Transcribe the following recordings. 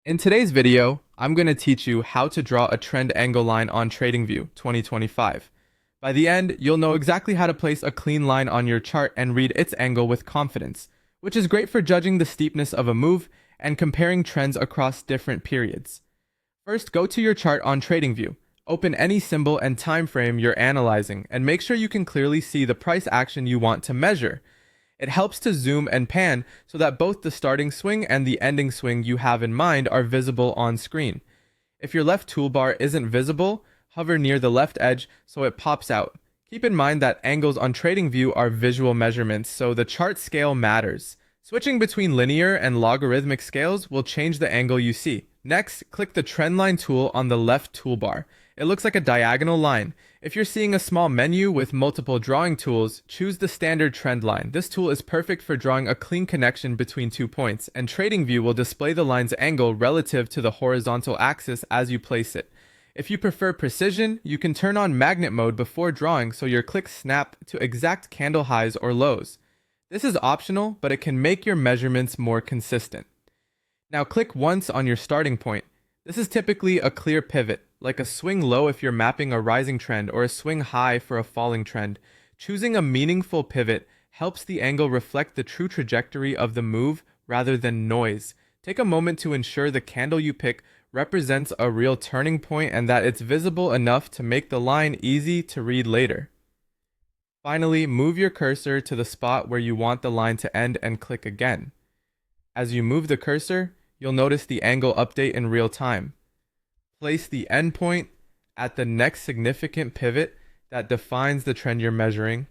In today's video, I'm going to teach you how to draw a trend angle line on TradingView 2025. By the end, you'll know exactly how to place a clean line on your chart and read its angle with confidence, which is great for judging the steepness of a move and comparing trends across different periods. First, go to your chart on TradingView. Open any symbol and time frame you're analyzing and make sure you can clearly see the price action you want to measure. It helps to zoom and pan so that both the starting swing and the ending swing you have in mind are visible on screen. If your left toolbar isn't visible, hover near the left edge so it pops out. Keep in mind that angles on TradingView are visual measurements, so the chart scale matters. Switching between linear and logarithmic scales will change the angle you see. Next, click the trendline tool on the left toolbar. It looks like a diagonal line. If you're seeing a small menu with multiple drawing tools, choose the standard trend line. This tool is perfect for drawing a clean connection between 2 points, and TradingView will display the line's angle relative to the horizontal axis as you place it. If you prefer precision, you can turn on magnet mode before drawing so your clicks snap to exact candle highs or lows. This is optional, but it can make your measurements more consistent. Now click once on your starting point. This is typically a clear pivot, like a swing low if you're mapping a rising trend or a swing high for a falling trend. Choosing a meaningful pivot helps the angle reflect the true trajectory of the move rather than noise. Take a moment to ensure the candle you pick represents a real turning point and that it's visible enough to make the line easy to read later. Finally, move your cursor to the spot where you want the line to end and click again. As you move the cursor, you'll notice the angle update in real time. Place the endpoint at the next significant pivot that defines the trend you're measuring.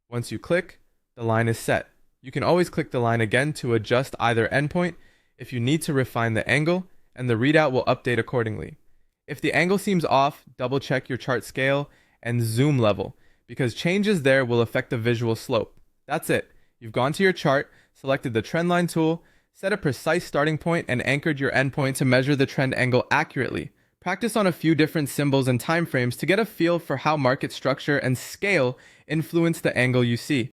Once you click, the line is set. You can always click the line again to adjust either endpoint if you need to refine the angle, and the readout will update accordingly. If the angle seems off, double check your chart scale and zoom level, because changes there will affect the visual slope. That's it. You've gone to your chart, selected the trendline tool, set a precise starting point, and anchored your endpoint to measure the trend angle accurately. Practice on a few different symbols and timeframes to get a feel for how market structure and scale influence the angle you see.